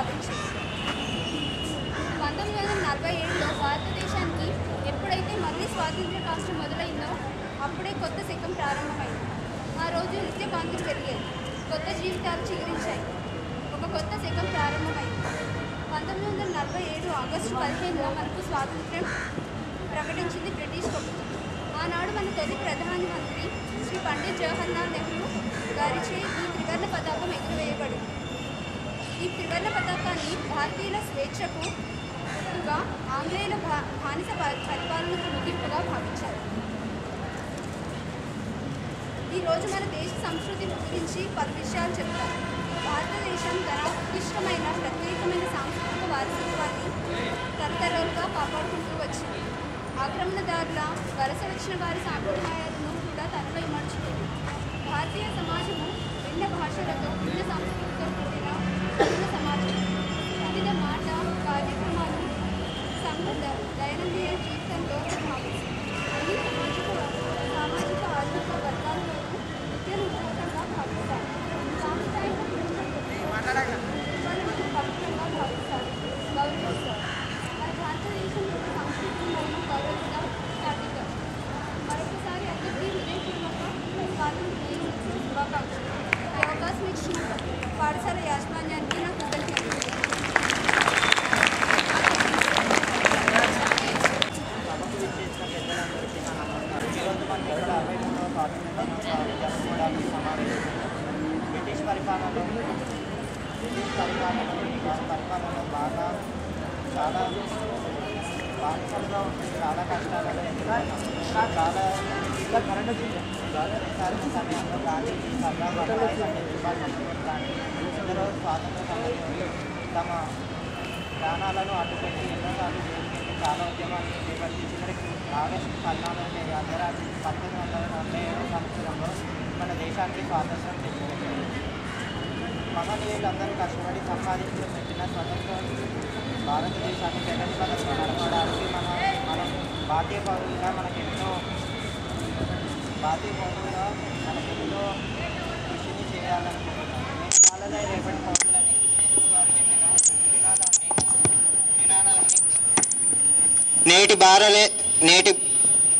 స్థాపించింది. 1947లో భారతదేశానికి ఎప్పుడైతే మళ్ళీ స్వాతంత్ర్య కాంక్ష మొదలైందో అప్పుడే కొత్త శకం ప్రారంభమైంది. ఆ రోజు నిత్య కాంతులు పెరిగాయి, కొత్త జీవితాలు చిగురించాయి, ఒక కొత్త శకం ప్రారంభమైంది. 1947 ఆగస్టు 15న మనకు స్వాతంత్ర్యం ప్రకటించింది బ్రిటిష్ ప్రభుత్వం. ఆనాడు మన తొలి ప్రధానమంత్రి శ్రీ పండిట్ జవహర్లాల్ నెహ్రూ గారిచే ఈ త్రివర్ణ పతాకం ఎగురవేయబడింది. ఈ త్రివర్ణ పతాకాన్ని భారతీయుల స్వేచ్ఛకు గుర్తుగా, ఆంగ్లేయుల బానిస పరిపాలనకు ముగింపుగా భావించారు. ఈరోజు మన దేశ సంస్కృతి గురించి పలు విషయాలు చెప్తారు. భారతదేశం తన ఉత్కృష్టమైన ప్రత్యేకమైన సాంస్కృతిక వారసత్వాన్ని తరతరాలుగా కాపాడుకుంటూ వచ్చింది. ఆక్రమణదారుల వలస వచ్చిన వారి సాంప్రదాయాలను కూడా తనపై మర్చుకుంది. భారతీయ సమాజము భిన్న భాషలతో, భిన్న సంస్కృతితో కూడిన భిన్న సమాజం. వివిధ మాట కార్యక్రమాలు దైనందిన జీవితంలో భావిస్తుంది. అన్ని సామాజిక ఆర్థిక వర్గాల్లోనూ విద్యను ఉన్నతంగా భావిస్తారు. సాంప్రదాయిక పవిత్రంగా భావిస్తారు, గౌరవిస్తారు. మన భారతదేశంలో సంస్కృతి మరియు గౌరవంగా సాధిస్తారు. మరొకసారి అందరికీ హృదయపూర్వక స్వాతంత్ర్య శుభాకాంక్షలు. ఈ అవకాశం ఇచ్చిన పాఠశాల యాజమాన్యానికి నా కృతజ్ఞతలు. బ్రిటిష్ పరిపాలనలో బాగా చాలా బానిసలుగా ఉంటుంది, చాలా కష్టాలలో చాలా సమయంలో గాంధీజీ సర్దార్ వల్లభాయ్ పటేల్, సుభాష్ చంద్రబోస్ లాంటి ఎందరో స్వాతంత్ర సమయంలో తమ ప్రాణాలను అడ్డుపెట్టి ఎన్నోసార్లు జైలుకెళ్ళి చాలా ఉద్యమాన్ని చేపట్టి చివరికి ఆగస్టు 14 అర్ధరాత్రి 1947 సంవత్సరంలో మన దేశానికి స్వాతంత్రం తెచ్చిపెట్టారు. మహనీయులందరూ కష్టపడి సంపాదించి పెట్టిన స్వతంత్రం భారతదేశాన్ని ప్రగతిపథంలో నడపడానికి మనం భారతీయ పౌరులుగా మనకెన్నో కృషిని చేయాలనుకుంటున్నాం. వాళ్ళనే రేపటి పౌరులని నెహ్రూ గారు చెప్పిన నినాదాన్ని నేటి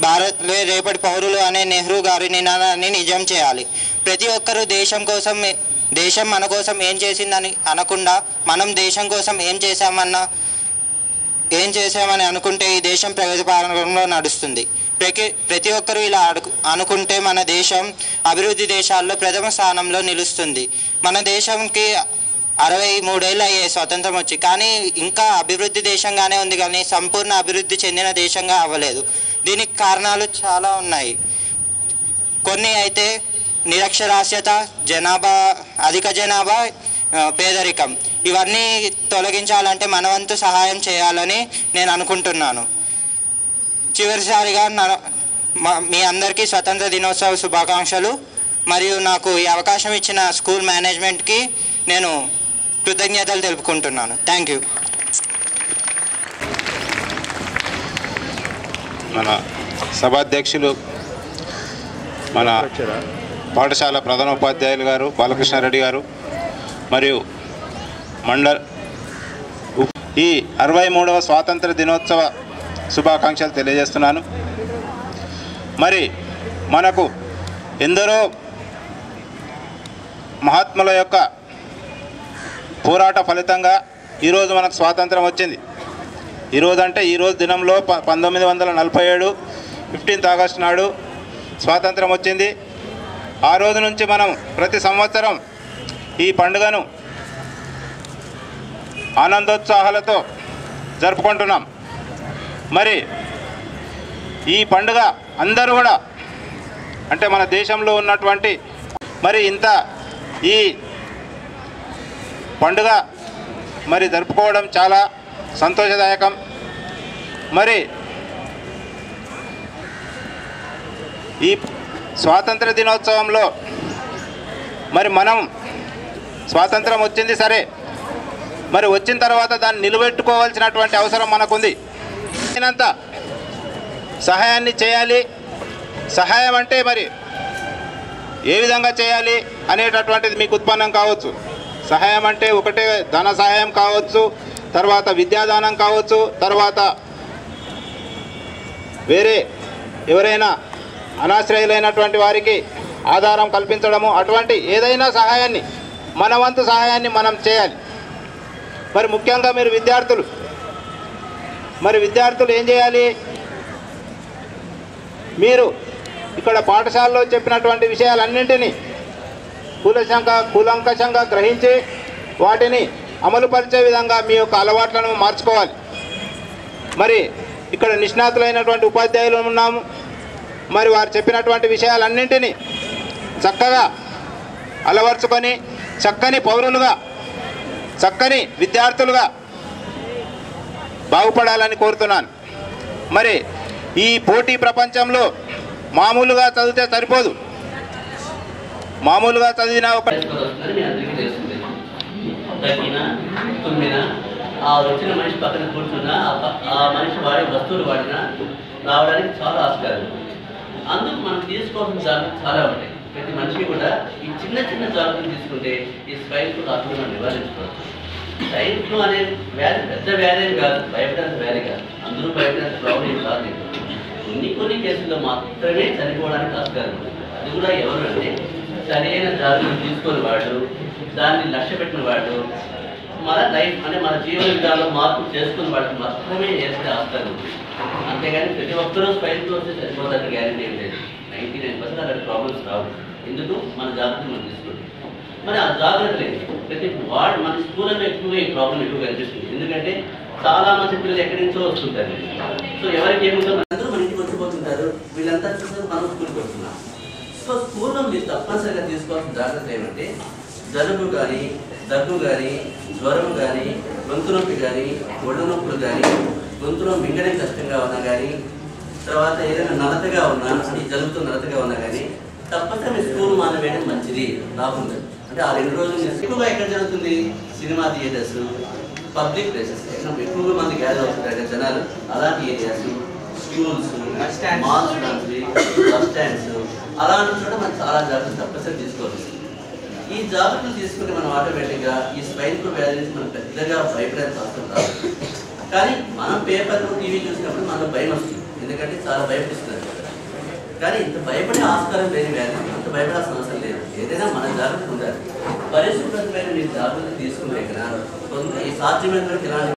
భారత్లే రేపటి పౌరులు అనే నెహ్రూ గారి నినాదాన్ని నిజం చేయాలి. ప్రతి ఒక్కరూ దేశం మన కోసం ఏం చేసిందని అనకుండా మనం దేశం కోసం ఏం చేశామని అనుకుంటే ఈ దేశం ప్రగతి మార్గంలో నడుస్తుంది. ప్రతి ఒక్కరూ ఇలా అనుకుంటే మన దేశం అభివృద్ధి దేశాల్లో ప్రథమ స్థానంలో నిలుస్తుంది. మన దేశంకి 63 ఏళ్ళు అయ్యాయి స్వతంత్రం వచ్చి, కానీ ఇంకా అభివృద్ధి దేశంగానే ఉంది, కానీ సంపూర్ణ అభివృద్ధి చెందిన దేశంగా అవ్వలేదు. దీనికి కారణాలు చాలా ఉన్నాయి. కొన్ని అయితే నిరక్షరాస్యత, అధిక జనాభా, పేదరికం. ఇవన్నీ తొలగించాలంటే మన వంతు సహాయం చేయాలని నేను అనుకుంటున్నాను. చివరిసారిగా మీ అందరికీ స్వతంత్ర దినోత్సవ శుభాకాంక్షలు. మరియు నాకు ఈ అవకాశం ఇచ్చిన స్కూల్ మేనేజ్మెంట్కి నేను కృతజ్ఞతలు తెలుపుకుంటున్నాను. Thank you. మన సభాధ్యక్షులు, మన పాఠశాల ప్రధానోపాధ్యాయులు గారు బాలకృష్ణారెడ్డి గారు, మరియు ఈ 63వ స్వాతంత్ర దినోత్సవ శుభాకాంక్షలు తెలియజేస్తున్నాను. మరి మనకు ఎందరో మహాత్ముల యొక్క పోరాట ఫలితంగా ఈరోజు మనకు స్వాతంత్రం వచ్చింది. ఈరోజు దినంలో 1947 15th ఆగస్టు నాడు స్వాతంత్రం వచ్చింది. ఆ రోజు నుంచి మనం ప్రతి సంవత్సరం ఈ పండుగను ఆనందోత్సాహాలతో జరుపుకుంటున్నాం. మరి ఈ పండుగ అందరూ కూడా అంటే మన దేశంలో ఉన్నటువంటి మరి ఈ పండుగ మరి జరుపుకోవడం చాలా సంతోషదాయకం. మరి ఈ స్వాతంత్ర దినోత్సవంలో మరి మనం స్వాతంత్రం వచ్చింది సరే, మరి వచ్చిన తర్వాత దాన్ని నిలబెట్టుకోవాల్సినటువంటి అవసరం మనకుంది. అయినంత సహాయాన్ని చేయాలి. సహాయం అంటే మరి ఏ విధంగా చేయాలి అనేటటువంటిది మీకు ఉత్పన్నం కావచ్చు. సహాయం అంటే ఒకటే ధన సహాయం కావచ్చు, తర్వాత విద్యాదానం కావచ్చు, తర్వాత వేరే ఎవరైనా అనాశ్రయులైనటువంటి వారికి ఆధారం కల్పించడము, అటువంటి ఏదైనా సహాయాన్ని మన వంతు సహాయాన్ని మనం చేయాలి. మరి ముఖ్యంగా మీరు విద్యార్థులు ఏం చేయాలి? మీరు ఇక్కడ పాఠశాలలో చెప్పినటువంటి విషయాలన్నింటినీ కూలంకషంగా గ్రహించి వాటిని అమలుపరిచే విధంగా మీ యొక్క అలవాట్లను మార్చుకోవాలి. మరి ఇక్కడ నిష్ణాతులైనటువంటి ఉపాధ్యాయులు ఉన్నాము. మరి వారు చెప్పినటువంటి విషయాలన్నింటినీ చక్కగా అలవర్చుకొని చక్కని పౌరులుగా, చక్కని విద్యార్థులుగా బాగుపడాలని కోరుతున్నాను. మరి ఈ పోటీ ప్రపంచంలో మామూలుగా చదివితే సరిపోదు. మామూలుగా చదివిన ఒక వచ్చిన మనిషి పక్కన కూర్చున్నా ఆ మనిషి వాడే వస్తువులు వాడినా రావడానికి చాలా ఆస్కారం. అందుకు మనం తీసుకోవాల్సిన జాగ్రత్తలు చాలా ఉంటాయి. ప్రతి మనిషి కూడా ఈ చిన్న చిన్న జాగ్రత్తలు తీసుకుంటే ఈ స్వైన్ ఫ్లూ రాకుండా మనం నివారించుకోవచ్చు. స్వైన్ ఫ్లూ అనే వ్యాధి పెద్ద వ్యాధి కాదు, భయపడాల్సిన వ్యాధి కాదు, అందరూ భయపడాల్సిన ప్రాబ్లం కాదు. కొన్ని కేసుల్లో మాత్రమే చనిపోవడానికి ఆస్కారం ఉంది. అది కూడా ఎవరు అంటే సరైన జాగ్రత్తలు తీసుకొని వాళ్ళు, దాన్ని లక్ష్య పెట్టిన వాళ్ళు, మన లైఫ్ అంటే మన జీవన విధానంలో మార్పులు చేసుకుని వాటికి మాత్రమే చేసే ఆస్కారం ఉంది. అంతేగాని ప్రతి ఒక్కరూ స్వైన్ ఫ్లూ వస్తే చనిపోతానికి గ్యారెంటీ ఏం లేదు. 99% అలాంటి ప్రాబ్లమ్స్ రావు. ఎందుకు? మన జాగ్రత్తలు మనం తీసుకుంటాం. మరి ఆ జాగ్రత్తలు ప్రతి మన స్కూల్లో ఎక్కువగా ఈ ప్రాబ్లం ఎక్కువ కనిపిస్తుంది. ఎందుకంటే చాలా మంది పిల్లలు ఎక్కడి నుంచో వస్తుంటారు. సో ఎవరికి ఏముందో అందరూ మన ఇంటికి వచ్చిపోతుంటారు. వీళ్ళంతా చూస్తే మనం స్కూల్కి వస్తున్నాం. సో స్కూల్లో మీరు తప్పనిసరిగా తీసుకోవాల్సిన జాగ్రత్త ఏమంటే జలుబు కానీ, దగ్గు కానీ, జ్వరం కానీ, గొంతు నొప్పి కానీ, ఒళ్ళు నొప్పులు కానీ, గొంతులో మింగడం కష్టంగా ఉన్నా కానీ, తర్వాత ఏదైనా నలతగా ఉన్నా, ఈ జలుబుతో నలతగా ఉన్నా కానీ తప్పనిసరి స్కూల్ మానవేయడం మంచిది. రాకుండా అంటే ఆ 2 రోజులు ఎక్కువగా ఎక్కడ జరుగుతుంది? సినిమా థియేటర్స్, పబ్లిక్ ప్లేసెస్, ఎక్కువగా మంది గ్యాదర్ అవుతుంటారు జనాలు. అలాంటి ఏరియాస్, స్కూల్స్, మాల్స్ లాంటివి, బస్ స్టాండ్స్, అలాంటి చోట మనం చాలా జాగ్రత్తలు తప్పనిసరి తీసుకోవాలి. ఈ జాగ్రత్తలు తీసుకుంటే మనం ఆటోమేటిక్గా ఈ స్వైన్ ఫ్లూ వ్యాధి నుంచి మనం పెద్దగా భయపడేది అవసరం కాదు. కానీ మనం పేపర్లు, టీవీ చూసినప్పుడు మనకు భయం వస్తుంది. ఎందుకంటే చాలా భయపడిస్తున్నారు. కానీ ఇంత భయపడే ఆస్కారం లేని వ్యాధి, అంత భయపడాల్సిన అవసరం లేదు. ఏదైనా మన జాగ్రత్త ఉండాలి. పరిశుభ్రతమైన మీరు జాగ్రత్తలు తీసుకునే కదా కొంత ఈ సాధ్యమైన